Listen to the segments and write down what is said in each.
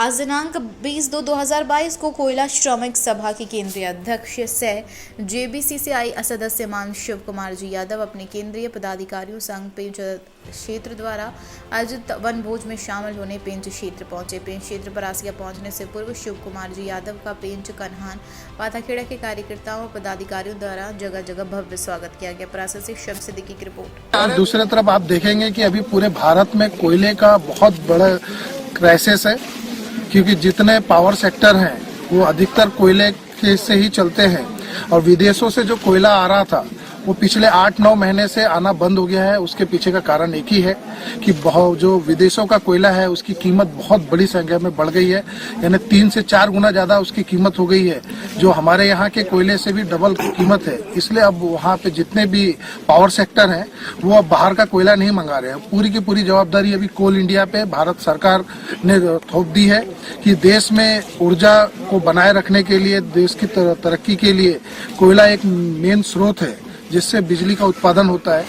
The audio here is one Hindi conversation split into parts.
आज दिनांक 20/2/2022 को कोयला श्रमिक सभा के केंद्रीय अध्यक्ष सह जेबीसीसीआई सदस्य मान शिव कुमार जी यादव अपने केंद्रीय पदाधिकारियों संघ पेंच क्षेत्र द्वारा आयोजित वन भोज में शामिल होने पेंच क्षेत्र पहुंचे। पेंच क्षेत्र परासिया पहुंचने से पूर्व शिव कुमार जी यादव का पेंच कन्हान पाथाखेड़ा के कार्यकर्ताओं और पदाधिकारियों द्वारा जगह जगह भव्य स्वागत किया गया। परासिया से शब सिद्दीकी की रिपोर्ट। दूसरी तरफ आप देखेंगे कि अभी पूरे भारत में कोयले का बहुत बड़ा क्राइसिस है, क्योंकि जितने पावर सेक्टर हैं वो अधिकतर कोयले के से ही चलते हैं और विदेशों से जो कोयला आ रहा था वो पिछले 8-9 महीने से आना बंद हो गया है। उसके पीछे का कारण एक ही है कि जो विदेशों का कोयला है उसकी कीमत बहुत बड़ी संख्या में बढ़ गई है, यानी 3 से 4 गुना ज्यादा उसकी कीमत हो गई है, जो हमारे यहाँ के कोयले से भी डबल कीमत है। इसलिए अब वहाँ पे जितने भी पावर सेक्टर हैं वो अब बाहर का कोयला नहीं मंगा रहे हैं। पूरी की पूरी जवाबदारी अभी कोल इंडिया पे भारत सरकार ने थोप दी है कि देश में ऊर्जा को बनाए रखने के लिए, देश की तरक्की के लिए कोयला एक मेन स्रोत है जिससे बिजली का उत्पादन होता है।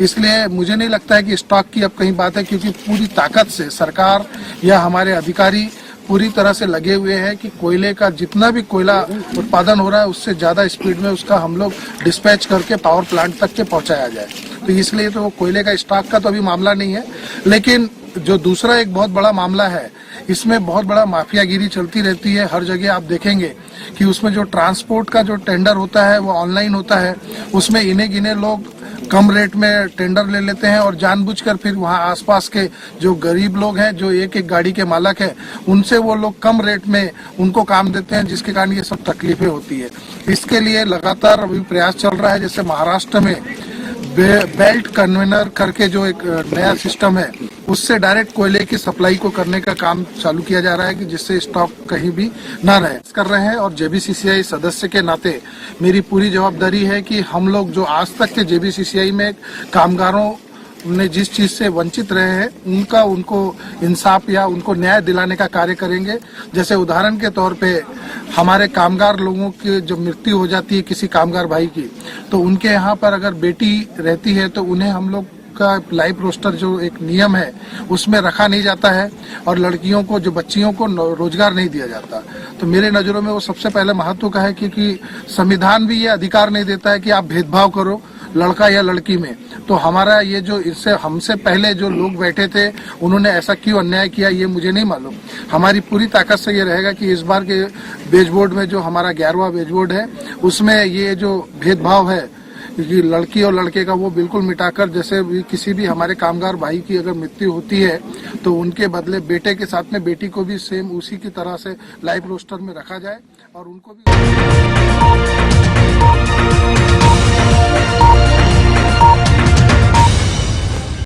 इसलिए मुझे नहीं लगता है कि स्टॉक की अब कहीं बात है, क्योंकि पूरी ताकत से सरकार या हमारे अधिकारी पूरी तरह से लगे हुए हैं कि कोयले का जितना भी कोयला उत्पादन हो रहा है उससे ज्यादा स्पीड में उसका हम लोग डिस्पैच करके पावर प्लांट तक के पहुंचाया जाए। तो इसलिए तो कोयले का स्टॉक का तो अभी मामला नहीं है, लेकिन जो दूसरा एक बहुत बड़ा मामला है इसमें बहुत बड़ा माफियागिरी चलती रहती है। हर जगह आप देखेंगे कि उसमें जो ट्रांसपोर्ट का जो टेंडर होता है वो ऑनलाइन होता है, उसमें इन्हें गिने लोग कम रेट में टेंडर ले लेते हैं और जानबूझकर फिर वहां आसपास के जो गरीब लोग हैं, जो एक एक गाड़ी के मालक हैं, उनसे वो लोग कम रेट में उनको काम देते हैं, जिसके कारण ये सब तकलीफें होती है। इसके लिए लगातार अभी प्रयास चल रहा है। जैसे महाराष्ट्र में बेल्ट कन्वेनर करके जो एक नया सिस्टम है उससे डायरेक्ट कोयले की सप्लाई को करने का काम चालू किया जा रहा है कि जिससे स्टॉक कहीं भी ना रहे कर रहे हैं। और जेबीसीसीआई सदस्य के नाते मेरी पूरी जवाबदारी है कि हम लोग जो आज तक के जेबीसीसीआई में कामगारों ने जिस चीज से वंचित रहे हैं उनको इंसाफ या उनको न्याय दिलाने का कार्य करेंगे। जैसे उदाहरण के तौर पे हमारे कामगार लोगों की जब मृत्यु हो जाती है किसी कामगार भाई की, तो उनके यहाँ पर अगर बेटी रहती है तो उन्हें हम लोग का लाइफ रोस्टर जो एक नियम है उसमें रखा नहीं जाता है और लड़कियों को, जो बच्चियों को रोजगार नहीं दिया जाता। तो मेरे नजरों में वो सबसे पहले महत्व का है, क्योंकि संविधान भी ये अधिकार नहीं देता है कि आप भेदभाव करो लड़का या लड़की में। तो हमारा ये जो इससे हमसे पहले जो लोग बैठे थे उन्होंने ऐसा क्यों अन्याय किया ये मुझे नहीं मालूम। हमारी पूरी ताकत से ये रहेगा कि इस बार के बेज बोर्ड में जो हमारा 11वां बेज बोर्ड है उसमें ये जो भेदभाव है कि लड़की और लड़के का वो बिल्कुल मिटाकर, जैसे भी किसी भी हमारे कामगार भाई की अगर मृत्यु होती है तो उनके बदले बेटे के साथ में बेटी को भी सेम उसी की तरह से लाइफ रोस्टर में रखा जाए और उनको भी